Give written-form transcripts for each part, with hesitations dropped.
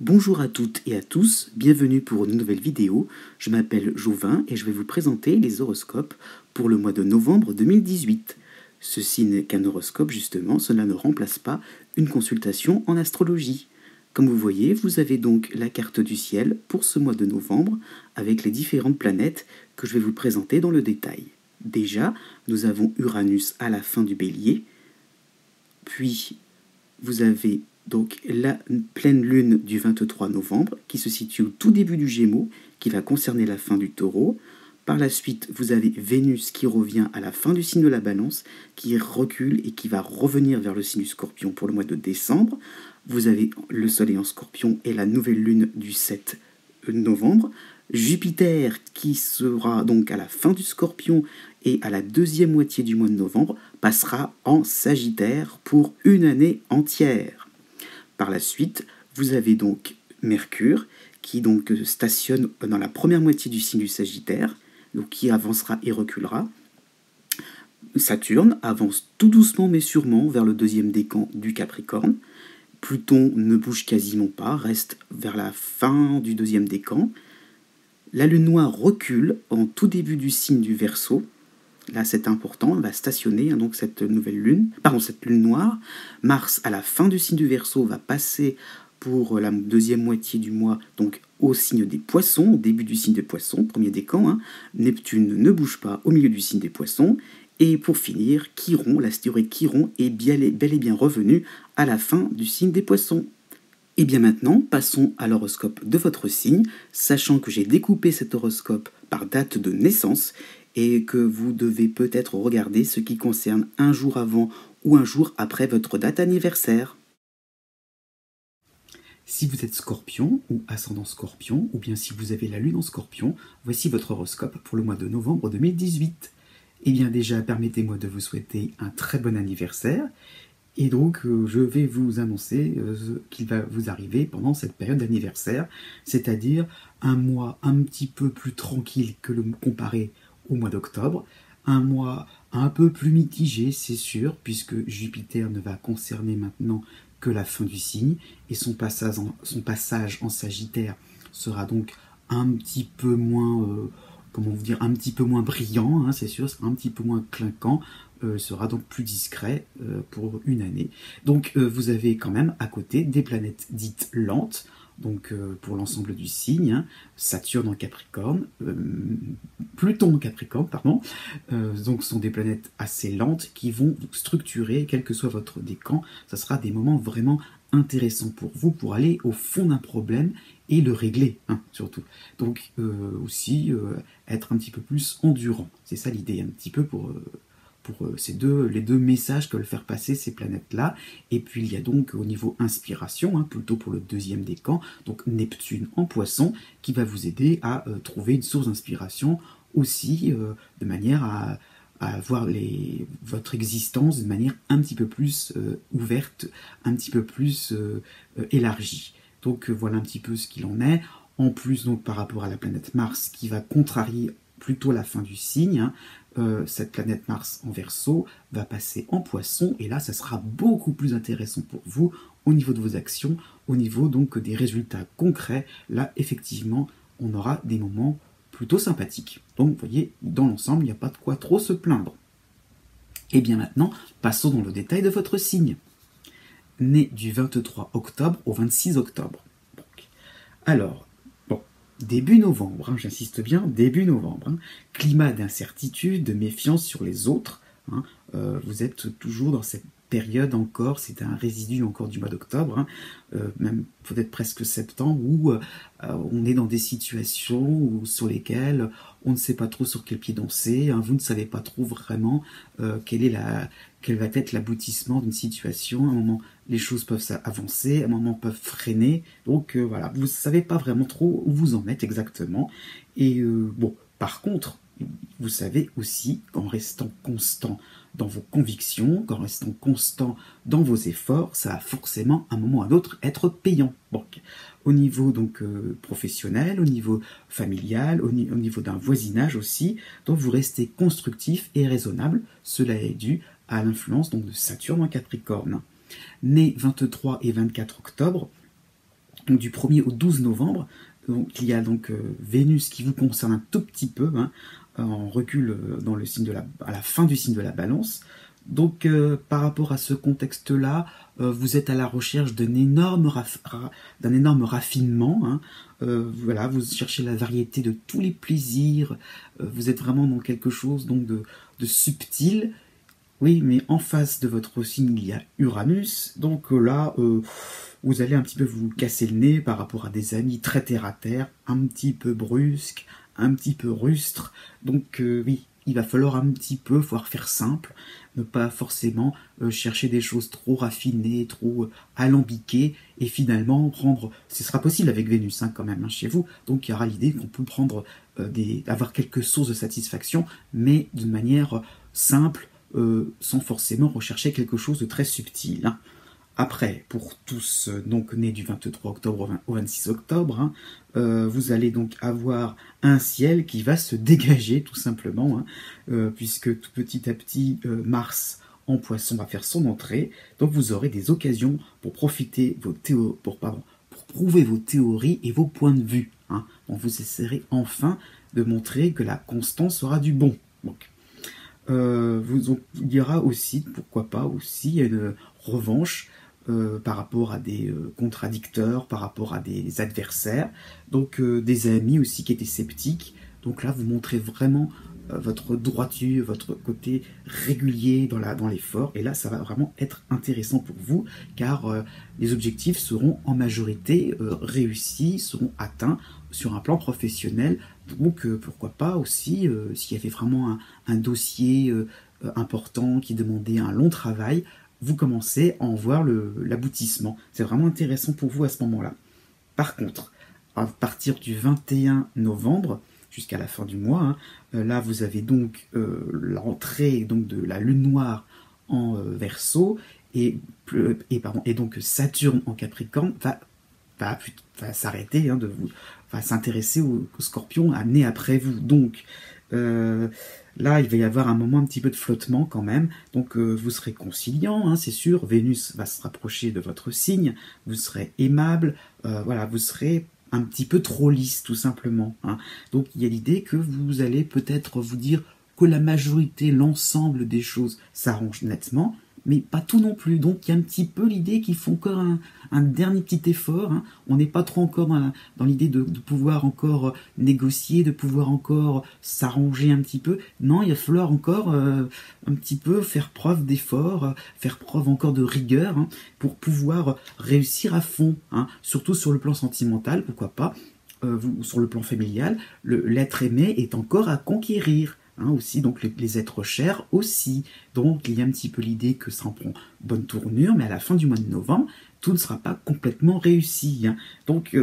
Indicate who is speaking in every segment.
Speaker 1: Bonjour à toutes et à tous, bienvenue pour une nouvelle vidéo. Je m'appelle Jouvin et je vais vous présenter les horoscopes pour le mois de novembre 2018. Ceci n'est qu'un horoscope justement, cela ne remplace pas une consultation en astrologie. Comme vous voyez, vous avez donc la carte du ciel pour ce mois de novembre avec les différentes planètes que je vais vous présenter dans le détail. Déjà, nous avons Uranus à la fin du Bélier, puis vous avez donc la pleine lune du 23 novembre qui se situe au tout début du Gémeaux, qui va concerner la fin du Taureau. Par la suite, vous avez Vénus qui revient à la fin du signe de la Balance, qui recule et qui va revenir vers le signe du Scorpion pour le mois de décembre. Vous avez le Soleil en Scorpion et la nouvelle lune du 7 novembre. Jupiter qui sera donc à la fin du Scorpion et à la deuxième moitié du mois de novembre passera en Sagittaire pour une année entière. Par la suite, vous avez donc Mercure qui donc stationne dans la première moitié du signe du Sagittaire, donc qui avancera et reculera. Saturne avance tout doucement mais sûrement vers le deuxième décan du Capricorne. Pluton ne bouge quasiment pas, reste vers la fin du deuxième décan. La lune noire recule en tout début du signe du Verseau. Là, c'est important, elle va stationner, donc cette lune noire. Mars, à la fin du signe du Verseau, va passer pour la deuxième moitié du mois, donc au signe des Poissons, au début du signe des Poissons, premier décan. Neptune ne bouge pas au milieu du signe des Poissons. Et pour finir, Chiron, l'astéroïde Chiron, est bel et bien revenu à la fin du signe des Poissons. Et bien maintenant, passons à l'horoscope de votre signe, sachant que j'ai découpé cet horoscope par date de naissance et que vous devez peut-être regarder ce qui concerne un jour avant ou un jour après votre date anniversaire. Si vous êtes Scorpion ou ascendant Scorpion, ou bien si vous avez la lune en Scorpion, voici votre horoscope pour le mois de novembre 2018. Et bien déjà, permettez-moi de vous souhaiter un très bon anniversaire. Et donc, je vais vous annoncer ce qui va vous arriver pendant cette période d'anniversaire, c'est-à-dire un mois un petit peu plus tranquille que le comparé au mois d'octobre, un mois un peu plus mitigé, c'est sûr, puisque Jupiter ne va concerner maintenant que la fin du signe, et son passage en Sagittaire sera donc un petit peu moins... un petit peu moins brillant, c'est sûr, un petit peu moins clinquant, sera donc plus discret pour une année. Donc vous avez quand même à côté des planètes dites lentes, donc pour l'ensemble du signe, Saturne en Capricorne, Pluton en Capricorne, pardon, donc ce sont des planètes assez lentes qui vont structurer, quel que soit votre décan, ça sera des moments vraiment intéressants pour vous, pour aller au fond d'un problème et le régler, surtout. Donc aussi être un petit peu plus endurant. C'est ça l'idée, un petit peu pour les deux messages que veulent faire passer ces planètes-là. Et puis il y a donc au niveau inspiration, plutôt pour le deuxième décan, donc Neptune en Poisson, qui va vous aider à trouver une source d'inspiration aussi, de manière à voir votre existence de manière un petit peu plus ouverte, un petit peu plus élargie. Donc voilà un petit peu ce qu'il en est. En plus, donc par rapport à la planète Mars qui va contrarier plutôt la fin du signe, cette planète Mars en Verseau va passer en Poisson, et là ça sera beaucoup plus intéressant pour vous au niveau de vos actions, au niveau donc des résultats concrets. Là effectivement on aura des moments plutôt sympathiques. Donc vous voyez, dans l'ensemble il n'y a pas de quoi trop se plaindre. Et bien maintenant, passons dans le détail de votre signe. Né du 23 octobre au 26 octobre. Donc, alors, début novembre, j'insiste bien, début novembre. Climat d'incertitude, de méfiance sur les autres. Vous êtes toujours dans cette période encore, c'est un résidu encore du mois d'octobre, même peut-être presque septembre, où on est dans des situations sur lesquelles on ne sait pas trop sur quel pied danser, vous ne savez pas trop vraiment quel va être l'aboutissement d'une situation. À un moment, les choses peuvent avancer, à un moment peuvent freiner, donc voilà, vous ne savez pas vraiment trop où vous en êtes exactement. Et par contre, vous savez aussi qu'en restant constant dans vos convictions, qu'en restant constant dans vos efforts, ça va forcément à un moment ou à l'autre être payant. Donc, au niveau donc professionnel, au niveau familial, au niveau d'un voisinage aussi, donc vous restez constructif et raisonnable. Cela est dû à l'influence donc de Saturne en Capricorne. Né 23 et 24 octobre, Donc du 1er au 12 novembre, donc, il y a donc Vénus qui vous concerne un tout petit peu, hein, en recul dans le signe à la fin du signe de la Balance. Donc par rapport à ce contexte-là, vous êtes à la recherche d'un énorme raffinement, hein. Voilà, vous cherchez la variété de tous les plaisirs, vous êtes vraiment dans quelque chose donc de subtil. Oui, mais en face de votre signe, il y a Uranus, donc là, vous allez un petit peu vous casser le nez par rapport à des amis très terre-à-terre, un petit peu brusques, un petit peu rustres, donc oui, il va falloir un petit peu faire simple, ne pas forcément chercher des choses trop raffinées, trop alambiquées, et finalement prendre, ce sera possible avec Vénus hein, quand même hein, chez vous, donc il y aura l'idée qu'on peut prendre avoir quelques sources de satisfaction, mais d'une manière simple, sans forcément rechercher quelque chose de très subtil. Hein. Après, pour tous donc nés du 23 octobre au 26 octobre, hein, vous allez donc avoir un ciel qui va se dégager tout simplement, hein, puisque tout petit à petit Mars en Poisson va faire son entrée. Donc vous aurez des occasions pour profiter pour prouver vos théories et vos points de vue. Hein. Donc vous essaierez enfin de montrer que la constance sera du bon. Donc, il y aura aussi, pourquoi pas aussi, une revanche par rapport à des contradicteurs, par rapport à des adversaires, donc des amis aussi qui étaient sceptiques. Donc là, vous montrez vraiment votre droiture, votre côté régulier dans l'effort, et là, ça va vraiment être intéressant pour vous, car les objectifs seront en majorité réussis, seront atteints sur un plan professionnel. Donc pourquoi pas aussi, s'il y avait vraiment un dossier important qui demandait un long travail, vous commencez à en voir l'aboutissement. C'est vraiment intéressant pour vous à ce moment-là. Par contre, à partir du 21 novembre, jusqu'à la fin du mois, hein, là vous avez donc l'entrée donc, de la lune noire en Verseau, et donc Saturne en Capricorne va s'arrêter, hein, va s'intéresser au Scorpion né après vous. Donc là, il va y avoir un moment un petit peu de flottement quand même. Donc vous serez conciliant, hein, c'est sûr. Vénus va se rapprocher de votre signe. Vous serez aimable. Voilà, vous serez un petit peu trop lisse, tout simplement. Hein. Donc il y a l'idée que vous allez peut-être vous dire que la majorité, l'ensemble des choses s'arrange nettement, mais pas tout non plus. Donc il y a un petit peu l'idée qu'il faut encore un dernier petit effort. Hein. On n'est pas trop encore dans l'idée de pouvoir encore négocier, de pouvoir encore s'arranger un petit peu. Non, il va falloir encore un petit peu faire preuve d'effort, faire preuve encore de rigueur, hein, pour pouvoir réussir à fond. Hein. Surtout sur le plan sentimental, pourquoi pas. Sur le plan familial, l'être aimé est encore à conquérir. Hein, aussi, donc les êtres chers aussi. Donc il y a un petit peu l'idée que ça en prend bonne tournure, mais à la fin du mois de novembre, tout ne sera pas complètement réussi. Hein. Donc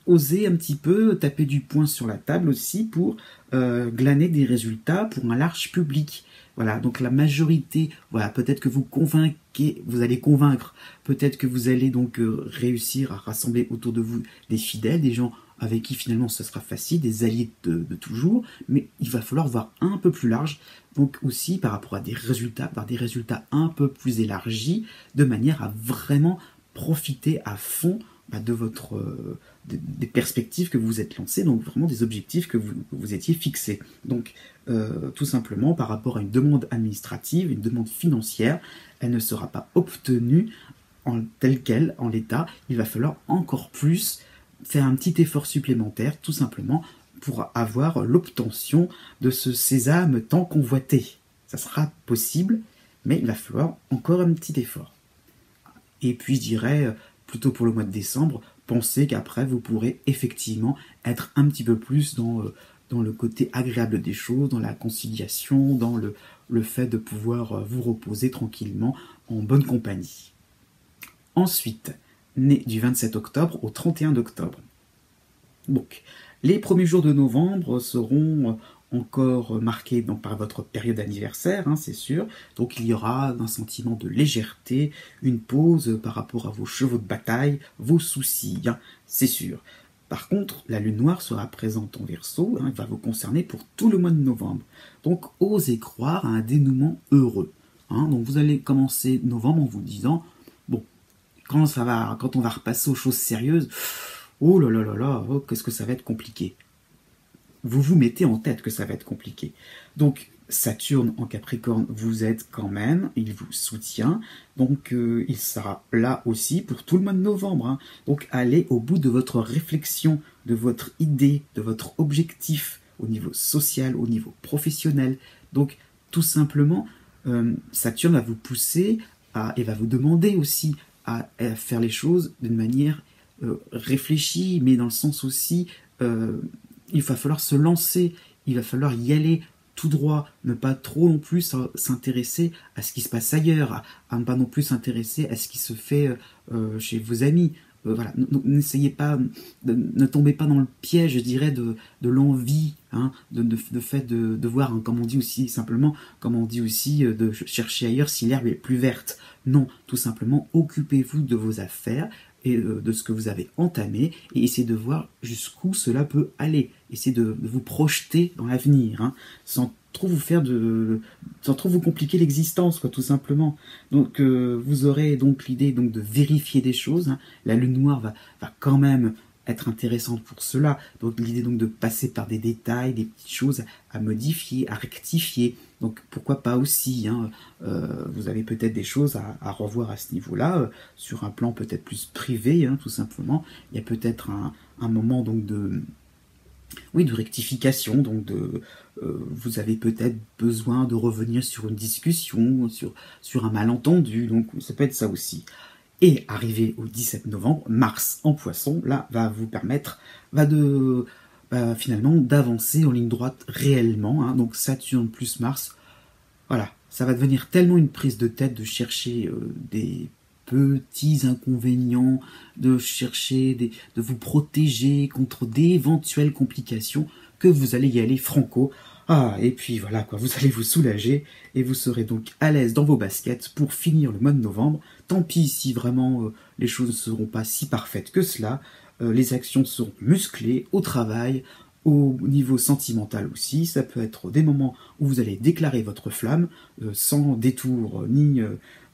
Speaker 1: osez un petit peu taper du poing sur la table aussi pour glaner des résultats pour un large public. Voilà, donc la majorité, voilà, peut-être que vous allez convaincre, peut-être que vous allez donc réussir à rassembler autour de vous des fidèles, des gens avec qui finalement ce sera facile, des alliés de toujours, mais il va falloir voir un peu plus large, donc aussi par rapport à des résultats, par des résultats un peu plus élargis, de manière à vraiment profiter à fond de des perspectives que vous vous êtes lancées, donc vraiment des objectifs que vous étiez fixés. Donc tout simplement par rapport à une demande administrative, une demande financière, elle ne sera pas obtenue telle qu'elle, en l'état. Il va falloir encore plus faire un petit effort supplémentaire, tout simplement, pour avoir l'obtention de ce sésame tant convoité. Ça sera possible, mais il va falloir encore un petit effort. Et puis, je dirais, plutôt pour le mois de décembre, pensez qu'après, vous pourrez effectivement être un petit peu plus dans le côté agréable des choses, dans la conciliation, dans le fait de pouvoir vous reposer tranquillement en bonne compagnie. Ensuite, né du 27 octobre au 31 octobre. Donc, les premiers jours de novembre seront encore marqués donc, par votre période anniversaire, hein, c'est sûr. Donc il y aura un sentiment de légèreté, une pause par rapport à vos chevaux de bataille, vos soucis, hein, c'est sûr. Par contre, la lune noire sera présente en Verseau, hein, elle va vous concerner pour tout le mois de novembre. Donc osez croire à un dénouement heureux. Hein. Donc vous allez commencer novembre en vous disant, bon, quand on va repasser aux choses sérieuses, oh là là là là, oh, qu'est-ce que ça va être compliqué. Vous vous mettez en tête que ça va être compliqué. Donc, Saturne en Capricorne vous aide quand même, il vous soutient, donc il sera là aussi pour tout le mois de novembre. Hein. Donc allez au bout de votre réflexion, de votre idée, de votre objectif au niveau social, au niveau professionnel. Donc tout simplement, Saturne va vous pousser et va vous demander aussi à faire les choses d'une manière réfléchie, mais dans le sens aussi, il va falloir se lancer, il va falloir y aller tout droit, ne pas trop non plus s'intéresser à ce qui se passe ailleurs, à ne pas non plus s'intéresser à ce qui se fait chez vos amis. Voilà, n'essayez pas, ne tombez pas dans le piège, je dirais, de l'envie, hein, de fait de voir, hein, comme on dit aussi simplement, comme on dit aussi, de chercher ailleurs si l'herbe est plus verte. Non, tout simplement, occupez-vous de vos affaires et de ce que vous avez entamé et essayez de voir jusqu'où cela peut aller. Essayez de vous projeter dans l'avenir, hein, sans trop vous compliquer l'existence, quoi, tout simplement. Donc vous aurez donc l'idée donc de vérifier des choses. Hein. La lune noire va quand même être intéressante pour cela. Donc l'idée donc de passer par des détails, des petites choses à modifier, à rectifier. Donc pourquoi pas aussi, hein, vous avez peut-être des choses à revoir à ce niveau-là, sur un plan peut-être plus privé, hein, tout simplement. Il y a peut-être un moment donc de rectification, donc vous avez peut-être besoin de revenir sur une discussion, sur un malentendu, donc ça peut être ça aussi. Et arrivé au 17 novembre, Mars en Poisson, là, va vous permettre finalement d'avancer en ligne droite réellement. Hein, donc Saturne plus Mars, voilà, ça va devenir tellement une prise de tête de chercher des petits inconvénients, de vous protéger contre d'éventuelles complications, que vous allez y aller franco. Ah, et puis voilà, quoi, vous allez vous soulager et vous serez donc à l'aise dans vos baskets pour finir le mois de novembre. Tant pis si vraiment les choses ne seront pas si parfaites que cela. Les actions seront musclées au travail, au niveau sentimental aussi. Ça peut être des moments où vous allez déclarer votre flamme sans détour ni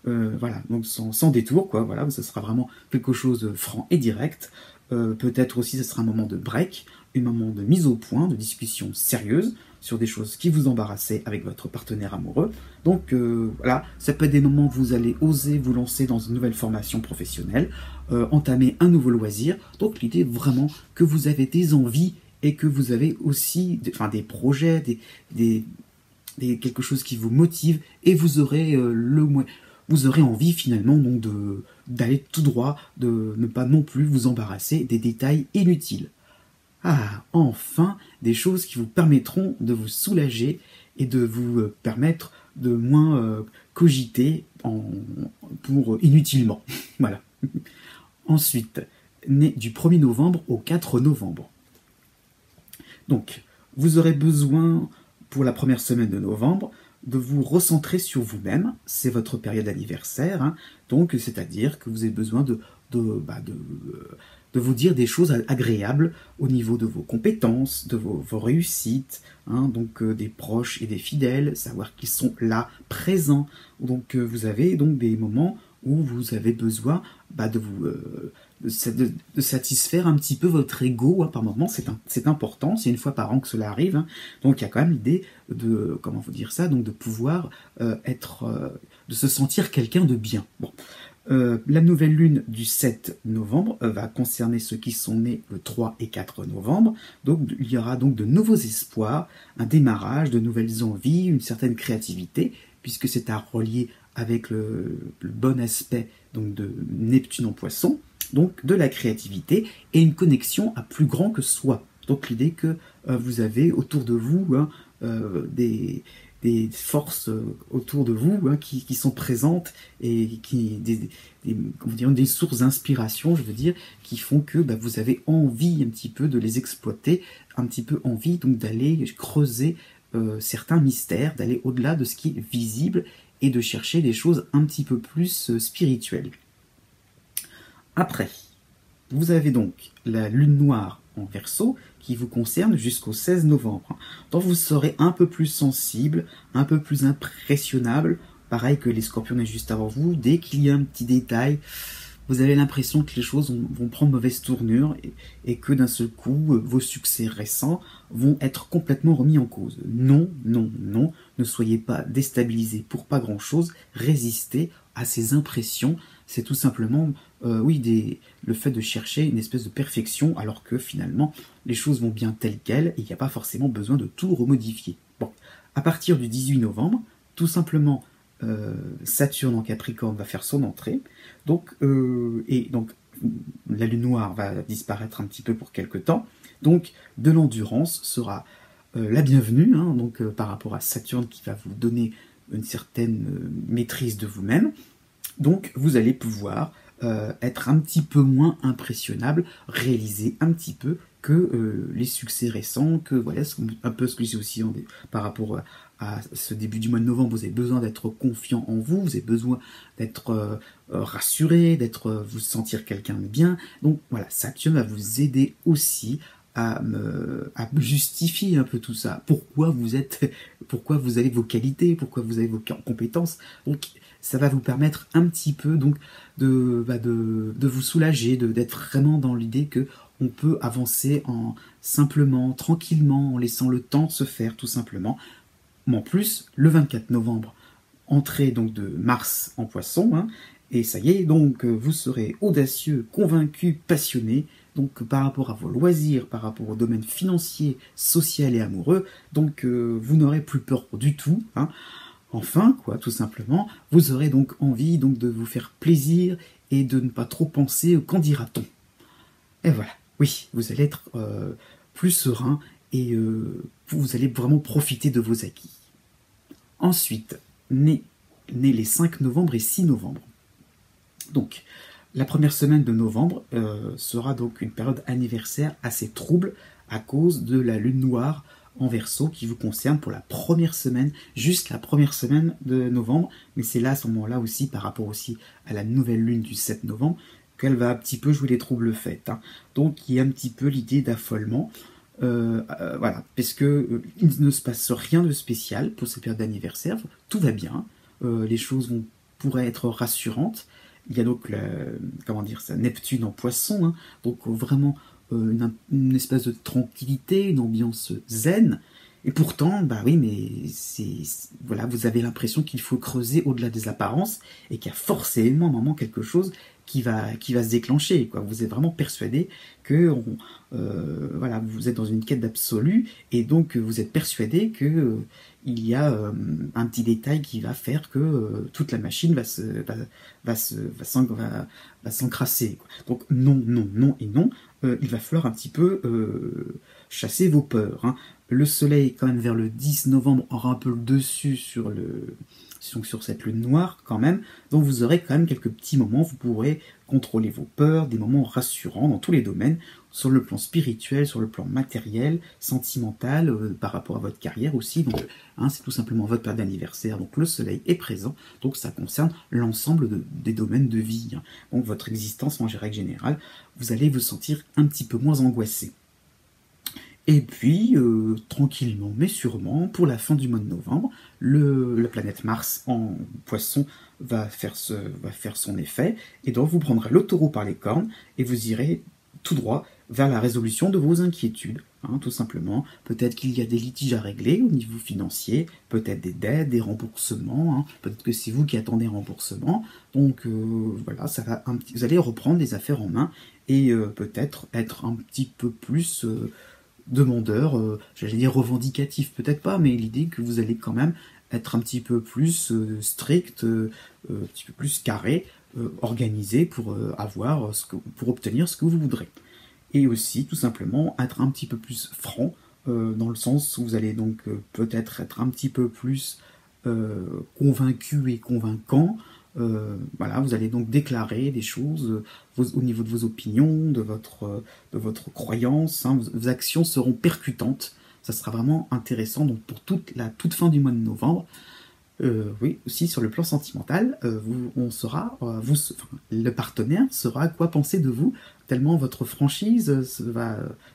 Speaker 1: voilà, donc sans détour, quoi. Voilà, ça sera vraiment quelque chose de franc et direct. Peut-être aussi, ce sera un moment de break, un moment de mise au point, de discussion sérieuse sur des choses qui vous embarrassaient avec votre partenaire amoureux. Donc voilà, ça peut être des moments où vous allez oser vous lancer dans une nouvelle formation professionnelle, entamer un nouveau loisir. Donc l'idée vraiment que vous avez des envies et que vous avez aussi des projets, quelque chose qui vous motive et vous aurez vous aurez envie finalement donc d'aller tout droit, de ne pas non plus vous embarrasser des détails inutiles. Ah, enfin, des choses qui vous permettront de vous soulager et de vous permettre de moins cogiter inutilement. Voilà. Ensuite, né du 1er novembre au 4 novembre. Donc, vous aurez besoin, pour la première semaine de novembre, de vous recentrer sur vous-même. C'est votre période anniversaire, hein. Donc c'est-à-dire que vous avez besoin de vous dire des choses agréables au niveau de vos compétences, de vos réussites, hein, donc des proches et des fidèles, savoir qu'ils sont là, présents. Donc vous avez donc des moments où vous avez besoin de satisfaire un petit peu votre ego, hein, par moment. C'est important, c'est une fois par an que cela arrive, hein. Donc il y a quand même l'idée de, comment vous dire ça, donc de pouvoir de se sentir quelqu'un de bien. Bon. La nouvelle lune du 7 novembre va concerner ceux qui sont nés le 3 et 4 novembre. Donc il y aura donc de nouveaux espoirs, un démarrage, de nouvelles envies, une certaine créativité, puisque c'est à relier avec le bon aspect donc de Neptune en Poisson, donc de la créativité et une connexion à plus grand que soi. Donc l'idée que vous avez autour de vous, hein, des forces autour de vous, hein, qui sont présentes et qui des sources d'inspiration, je veux dire, qui font que vous avez envie un petit peu de les exploiter, un petit peu envie donc d'aller creuser certains mystères, d'aller au-delà de ce qui est visible et de chercher des choses un petit peu plus spirituelles. Après, vous avez donc la lune noire en Verseau qui vous concerne jusqu'au 16 novembre. Donc vous serez un peu plus sensible, un peu plus impressionnable, pareil que les Scorpions juste avant vous. Dès qu'il y a un petit détail, vous avez l'impression que les choses vont prendre mauvaise tournure et que d'un seul coup, vos succès récents vont être complètement remis en cause. Non, non, non, ne soyez pas déstabilisés pour pas grand-chose, résistez à ces impressions. C'est tout simplement, le fait de chercher une espèce de perfection alors que finalement, les choses vont bien telles quelles et il n'y a pas forcément besoin de tout remodifier. Bon, à partir du 18 novembre, tout simplement, Saturne en Capricorne va faire son entrée, donc la lune noire va disparaître un petit peu pour quelque temps, donc de l'endurance sera la bienvenue, hein, par rapport à Saturne qui va vous donner une certaine maîtrise de vous-même, donc vous allez pouvoir être un petit peu moins impressionnable, réaliser un petit peu que les succès récents, que voilà, un peu ce que j'ai aussi par rapport à ce début du mois de novembre, vous avez besoin d'être confiant en vous, vous avez besoin d'être rassuré, vous sentir quelqu'un de bien. Donc voilà, Saturne va vous aider aussi à justifier un peu tout ça. Pourquoi vous avez vos qualités, pourquoi vous avez vos compétences. Donc ça va vous permettre un petit peu donc de vous soulager, d'être vraiment dans l'idée que on peut avancer simplement, tranquillement, en laissant le temps se faire tout simplement. Mais en plus, le 24 novembre, entrée donc de Mars en Poisson, hein, et ça y est, donc vous serez audacieux, convaincu, passionné, donc par rapport à vos loisirs, par rapport au domaine financier, social et amoureux, donc vous n'aurez plus peur du tout, hein. Enfin, quoi, tout simplement, vous aurez donc envie donc de vous faire plaisir et de ne pas trop penser au qu'en dira-t-on. Et voilà, oui, vous allez être plus serein et vous allez vraiment profiter de vos acquis. Ensuite, né les 5 novembre et 6 novembre. Donc, la première semaine de novembre sera donc une période anniversaire assez trouble à cause de la lune noire en Verseau qui vous concerne pour la première semaine, juste la première semaine de novembre, mais c'est là, à ce moment-là aussi, par rapport aussi à la nouvelle lune du 7 novembre, qu'elle va un petit peu jouer les troubles faits. Hein. Donc il y a un petit peu l'idée d'affolement, voilà, parce que il ne se passe rien de spécial pour cette période d'anniversaire, tout va bien, les choses pourraient être rassurantes. Il y a donc Neptune en Poisson, hein, donc vraiment une espèce de tranquillité, une ambiance zen. Et pourtant, bah oui, mais voilà, vous avez l'impression qu'il faut creuser au-delà des apparences et qu'il y a forcément un moment quelque chose qui va se déclencher, quoi. Vous êtes vraiment persuadé que voilà, vous êtes dans une quête d'absolu et donc vous êtes persuadé que il y a un petit détail qui va faire que toute la machine va s'encrasser. Donc non, non, non et non. Il va falloir un petit peu chasser vos peurs. Hein. Le soleil, quand même, vers le 10 novembre, aura un peu le dessus sur cette lune noire, quand même. Donc vous aurez quand même quelques petits moments, vous pourrez contrôler vos peurs, des moments rassurants dans tous les domaines, sur le plan spirituel, sur le plan matériel, sentimental, par rapport à votre carrière aussi. Donc hein, c'est tout simplement votre période d'anniversaire, donc le soleil est présent, donc ça concerne l'ensemble des domaines de vie. Hein. Donc votre existence en règle générale, vous allez vous sentir un petit peu moins angoissé. Et puis, tranquillement mais sûrement, pour la fin du mois de novembre, la planète Mars en Poisson va faire son effet, et donc vous prendrez le taureau par les cornes, et vous irez tout droit vers la résolution de vos inquiétudes, hein, tout simplement. Peut-être qu'il y a des litiges à régler au niveau financier, peut-être des dettes, des remboursements, hein, peut-être que c'est vous qui attendez un remboursement, donc voilà, vous allez reprendre les affaires en main, et peut-être être un petit peu plus... demandeur, j'allais dire revendicatif, peut-être pas, mais l'idée que vous allez quand même être un petit peu plus strict, un petit peu plus carré, organisé pour pour obtenir ce que vous voudrez. Et aussi, tout simplement, être un petit peu plus franc, dans le sens où vous allez donc peut-être être un petit peu plus convaincu et convaincant. Voilà, vous allez donc déclarer des choses au niveau de vos opinions, de votre croyance. Hein, vos actions seront percutantes. Ça sera vraiment intéressant. Donc pour toute fin du mois de novembre, oui, aussi sur le plan sentimental, le partenaire saura quoi penser de vous, tellement votre franchise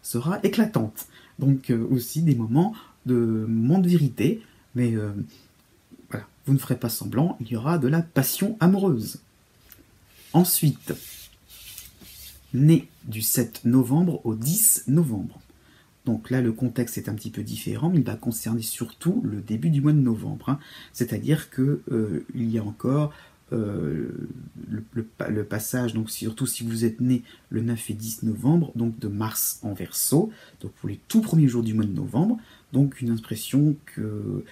Speaker 1: sera éclatante. Donc aussi des moments de vérité, mais voilà, vous ne ferez pas semblant, il y aura de la passion amoureuse. Ensuite, né du 7 novembre au 10 novembre. Donc là, le contexte est un petit peu différent, mais il va concerner surtout le début du mois de novembre. Hein. C'est-à-dire qu'il y a encore le passage, donc surtout si vous êtes né le 9 et 10 novembre, donc de Mars en Verseau, donc pour les tout premiers jours du mois de novembre, donc une impression que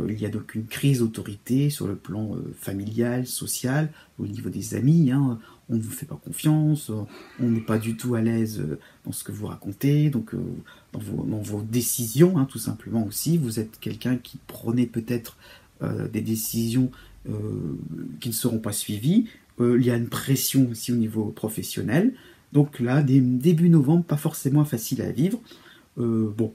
Speaker 1: il y a donc une crise d'autorité sur le plan familial, social, au niveau des amis. Hein. On ne vous fait pas confiance, on n'est pas du tout à l'aise dans ce que vous racontez, donc dans vos décisions, hein, tout simplement aussi. Vous êtes quelqu'un qui prenait peut-être des décisions qui ne seront pas suivies. Il y a une pression aussi au niveau professionnel. Donc là, début novembre, pas forcément facile à vivre. Bon.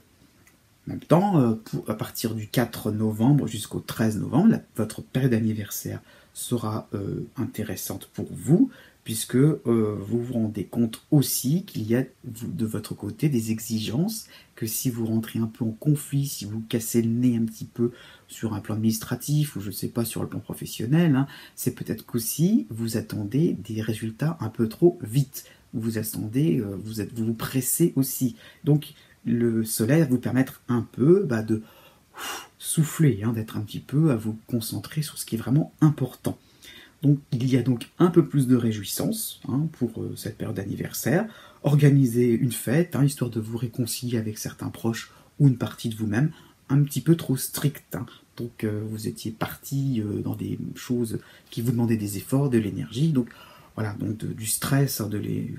Speaker 1: En même temps, à partir du 4 novembre jusqu'au 13 novembre, votre période d'anniversaire sera intéressante pour vous, puisque vous vous rendez compte aussi qu'il y a de votre côté des exigences, que si vous rentrez un peu en conflit, si vous cassez le nez un petit peu sur un plan administratif, ou je ne sais pas, sur le plan professionnel, hein, c'est peut-être qu'aussi vous attendez des résultats un peu trop vite. Vous attendez, vous vous pressez aussi. Donc, le soleil va vous permettre un peu de souffler, hein, d'être un petit peu à vous concentrer sur ce qui est vraiment important. Donc il y a donc un peu plus de réjouissance hein, pour cette période d'anniversaire. Organisez une fête, hein, histoire de vous réconcilier avec certains proches ou une partie de vous-même, un petit peu trop stricte. Hein. Donc vous étiez parti dans des choses qui vous demandaient des efforts, de l'énergie, donc voilà, donc du stress, hein,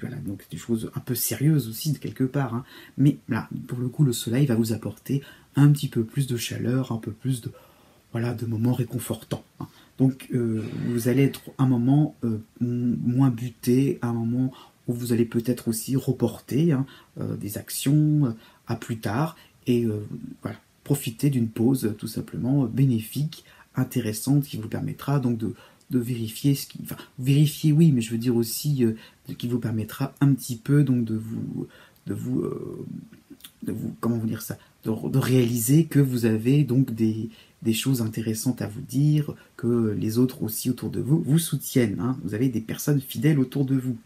Speaker 1: voilà, donc des choses un peu sérieuses aussi, de quelque part. Hein. Mais là, pour le coup, le soleil va vous apporter un petit peu plus de chaleur, un peu plus de moments réconfortants. Hein. Donc, vous allez être un moment moins buté, un moment où vous allez peut-être aussi reporter hein, des actions à plus tard. Et voilà, profiter d'une pause tout simplement bénéfique, intéressante, qui vous permettra donc de vérifier vérifier oui, mais je veux dire aussi qui vous permettra un petit peu donc de vous comment vous dire ça, de réaliser que vous avez donc des choses intéressantes à vous dire, que les autres aussi autour de vous vous soutiennent, hein, vous avez des personnes fidèles autour de vous.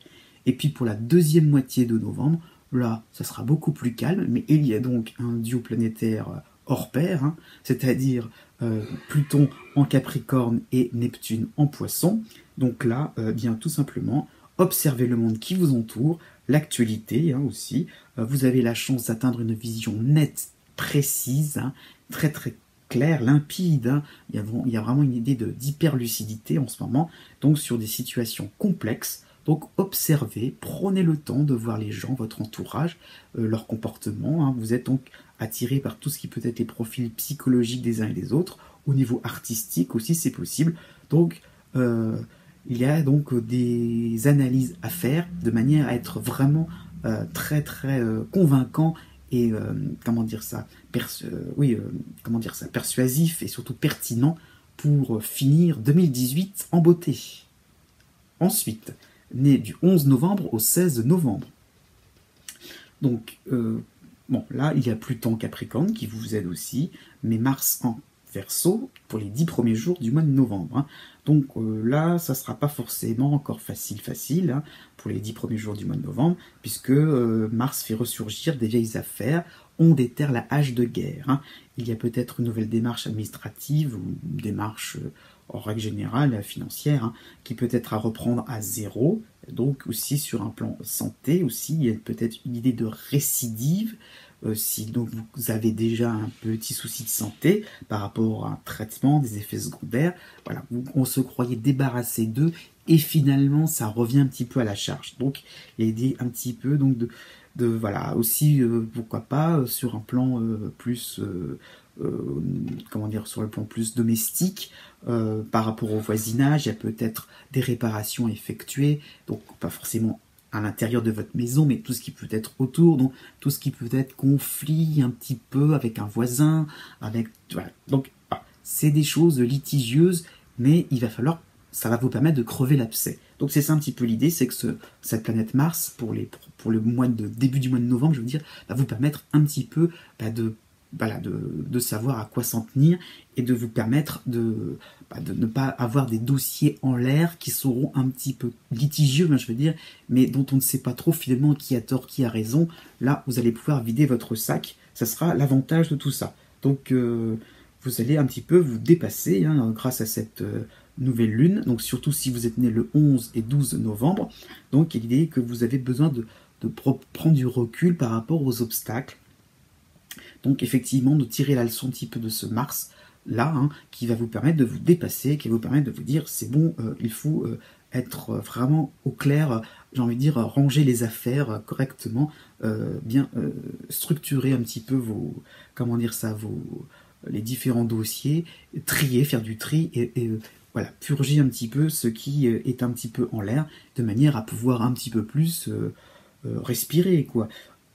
Speaker 1: Et puis pour la deuxième moitié de novembre, là, ça sera beaucoup plus calme, mais il y a donc un duo planétaire hors pair, hein, c'est-à-dire Pluton en Capricorne et Neptune en Poisson. Donc là, bien tout simplement, observez le monde qui vous entoure, l'actualité hein, aussi. Vous avez la chance d'atteindre une vision nette, précise, hein, très très claire, limpide. Hein. Il y a vraiment une idée d'hyperlucidité en ce moment, donc sur des situations complexes. Donc observez, prenez le temps de voir les gens, votre entourage, leur comportement. Hein. Vous êtes donc attiré par tout ce qui peut être les profils psychologiques des uns et des autres. Au niveau artistique aussi, c'est possible. Donc, il y a donc des analyses à faire de manière à être vraiment très très convaincant et comment dire ça, persuasif et surtout pertinent pour finir 2018 en beauté. Ensuite, né du 11 novembre au 16 novembre. Donc, bon, là, il y a Pluton en Capricorne qui vous aide aussi, mais Mars en Verseau pour les 10 premiers jours du mois de novembre. Hein. Donc là, ça ne sera pas forcément encore facile hein, pour les 10 premiers jours du mois de novembre, puisque Mars fait ressurgir des vieilles affaires, on déterre la hache de guerre. Hein. Il y a peut-être une nouvelle démarche administrative ou une démarche en règle générale financière hein, qui peut être à reprendre à zéro. Donc aussi sur un plan santé, aussi, il y a peut-être une idée de récidive. Si donc vous avez déjà un petit souci de santé par rapport à un traitement, des effets secondaires, voilà, on se croyait débarrassé d'eux et finalement ça revient un petit peu à la charge. Donc il y a l'idée un petit peu donc de voilà aussi pourquoi pas sur un plan plus comment dire, sur le plan plus domestique par rapport au voisinage, il y a peut-être des réparations à effectuer, donc pas forcément à l'intérieur de votre maison, mais tout ce qui peut être autour, donc tout ce qui peut être conflit un petit peu avec un voisin, avec voilà. Donc c'est des choses litigieuses, mais il va falloir, ça va vous permettre de crever l'abcès. Donc c'est ça un petit peu l'idée, c'est que cette planète Mars, pour le mois de début du mois de novembre, je veux dire, va vous permettre un petit peu voilà, de savoir à quoi s'en tenir et de vous permettre de ne pas avoir des dossiers en l'air qui seront un petit peu litigieux, je veux dire, mais dont on ne sait pas trop finalement qui a tort, qui a raison. Là, vous allez pouvoir vider votre sac, ça sera l'avantage de tout ça. Donc, vous allez un petit peu vous dépasser grâce à cette nouvelle lune, donc surtout si vous êtes né le 11 et 12 novembre. Donc, l'idée est que vous avez besoin de prendre du recul par rapport aux obstacles. Donc effectivement, de tirer la leçon un petit peu de ce Mars-là, qui va vous permettre de vous dépasser, qui va vous permettre de vous dire, c'est bon, il faut être vraiment au clair, j'ai envie de dire, ranger les affaires correctement, bien structurer un petit peu les différents dossiers, trier, faire du tri, et voilà, purger un petit peu ce qui est un petit peu en l'air, de manière à pouvoir un petit peu plus respirer, quoi.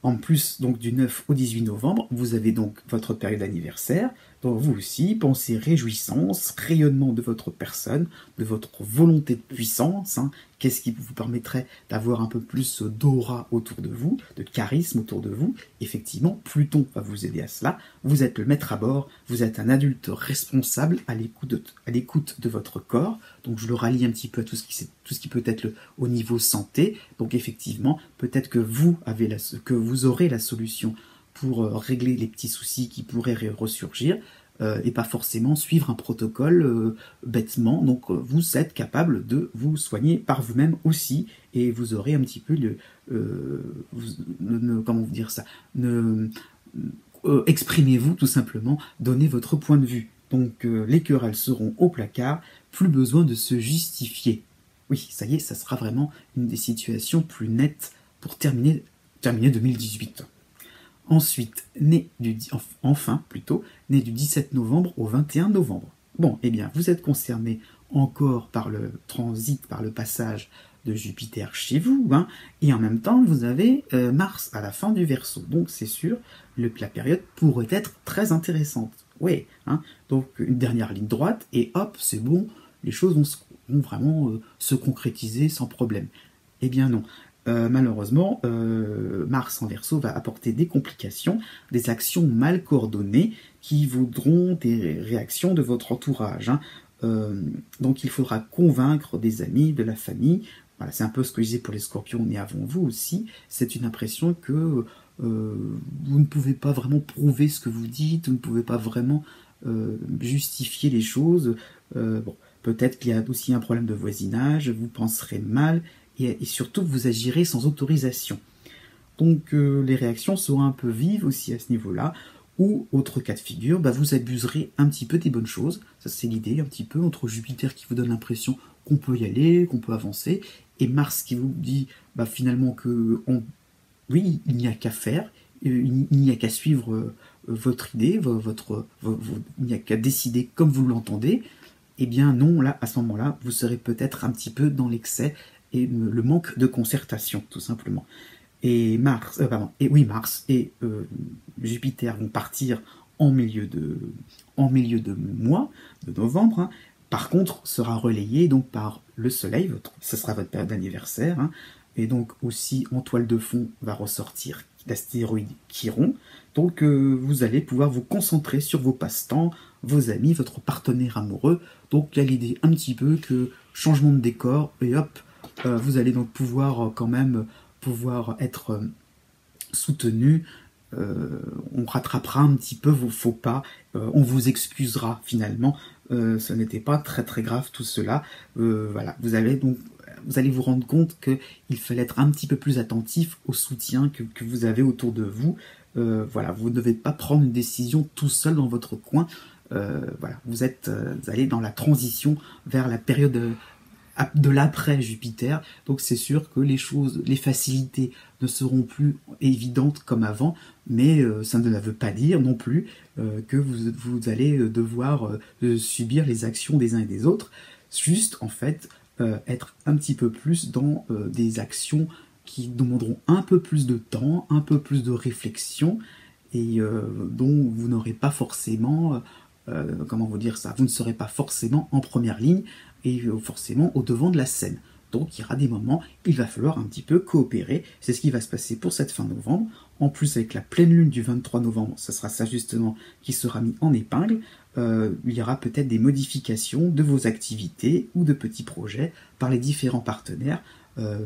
Speaker 1: En plus, donc du 9 au 18 novembre, vous avez donc votre période d'anniversaire. Donc vous aussi, pensez réjouissance, rayonnement de votre personne, de votre volonté de puissance. Qu'est-ce qui vous permettrait d'avoir un peu plus d'aura autour de vous, de charisme autour de vous? Effectivement, Pluton va vous aider à cela. Vous êtes le maître à bord, vous êtes un adulte responsable à l'écoute de votre corps. Donc je le rallie un petit peu à tout ce qui peut être au niveau santé. Donc effectivement, peut-être que vous aurez la solution pour régler les petits soucis qui pourraient ressurgir, et pas forcément suivre un protocole bêtement. Donc vous êtes capable de vous soigner par vous-même aussi, et vous aurez un petit peu comment vous dire ça, exprimez-vous tout simplement, donnez votre point de vue. Donc les querelles seront au placard, plus besoin de se justifier. Oui, ça y est, ça sera vraiment une des situations plus nettes pour terminer 2018. Ensuite, né du 17 novembre au 21 novembre. Bon, eh bien, vous êtes concerné encore par le transit, par le passage de Jupiter chez vous, et en même temps, vous avez Mars à la fin du Verseau. Donc, c'est sûr, la période pourrait être très intéressante. Oui, donc une dernière ligne droite, et hop, c'est bon, les choses vont vraiment se concrétiser sans problème. Eh bien non. Malheureusement, Mars en Verseau va apporter des complications, des actions mal coordonnées qui voudront des réactions de votre entourage. Donc il faudra convaincre des amis, de la famille. Voilà, c'est un peu ce que je disais pour les Scorpions, mais avant vous aussi. C'est une impression que vous ne pouvez pas vraiment prouver ce que vous dites, vous ne pouvez pas vraiment justifier les choses. Bon, peut-être qu'il y a aussi un problème de voisinage, vous penserez mal, et surtout vous agirez sans autorisation. Donc les réactions seront un peu vives aussi à ce niveau-là, ou autre cas de figure, vous abuserez un petit peu des bonnes choses. Ça c'est l'idée un petit peu, entre Jupiter qui vous donne l'impression qu'on peut y aller, qu'on peut avancer, et Mars qui vous dit finalement que oui, il n'y a qu'à faire, il n'y a qu'à suivre votre idée, il n'y a qu'à décider comme vous l'entendez. Eh bien non, là, à ce moment-là, vous serez peut-être un petit peu dans l'excès et le manque de concertation, tout simplement. Et Mars et Jupiter vont partir en milieu de mois, de novembre. Par contre, sera relayé donc par le Soleil, ce sera votre période d'anniversaire, et donc aussi en toile de fond va ressortir l'astéroïde Chiron. Donc vous allez pouvoir vous concentrer sur vos passe-temps, vos amis, votre partenaire amoureux. Donc il y a l'idée un petit peu que changement de décor, et hop, vous allez donc pouvoir quand même être soutenu. On rattrapera un petit peu vos faux pas, on vous excusera finalement, ce n'était pas très très grave tout cela. Voilà, vous allez vous rendre compte qu'il fallait être un petit peu plus attentif au soutien que vous avez autour de vous. Voilà, vous ne devez pas prendre une décision tout seul dans votre coin. Voilà, vous allez dans la transition vers la période de l'après Jupiter, donc c'est sûr que les facilités ne seront plus évidentes comme avant, mais ça ne veut pas dire non plus que vous allez devoir subir les actions des uns et des autres, juste en fait être un petit peu plus dans des actions qui demanderont un peu plus de temps, un peu plus de réflexion, et dont vous n'aurez pas forcément, comment vous dire ça, vous ne serez pas forcément en première ligne, et forcément au devant de la scène. Donc il y aura des moments, il va falloir un petit peu coopérer. C'est ce qui va se passer pour cette fin novembre. En plus, avec la pleine lune du 23 novembre, ce sera ça justement qui sera mis en épingle, il y aura peut-être des modifications de vos activités ou de petits projets par les différents partenaires,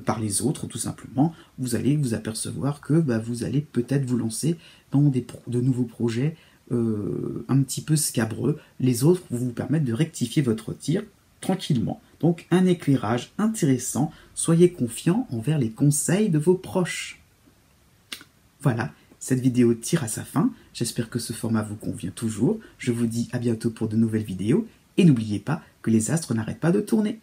Speaker 1: par les autres tout simplement. Vous allez vous apercevoir que vous allez peut-être vous lancer dans de nouveaux projets un petit peu scabreux. Les autres vont vous permettre de rectifier votre tir tranquillement. Donc un éclairage intéressant, soyez confiants envers les conseils de vos proches. Voilà, cette vidéo tire à sa fin, j'espère que ce format vous convient toujours, je vous dis à bientôt pour de nouvelles vidéos, et n'oubliez pas que les astres n'arrêtent pas de tourner.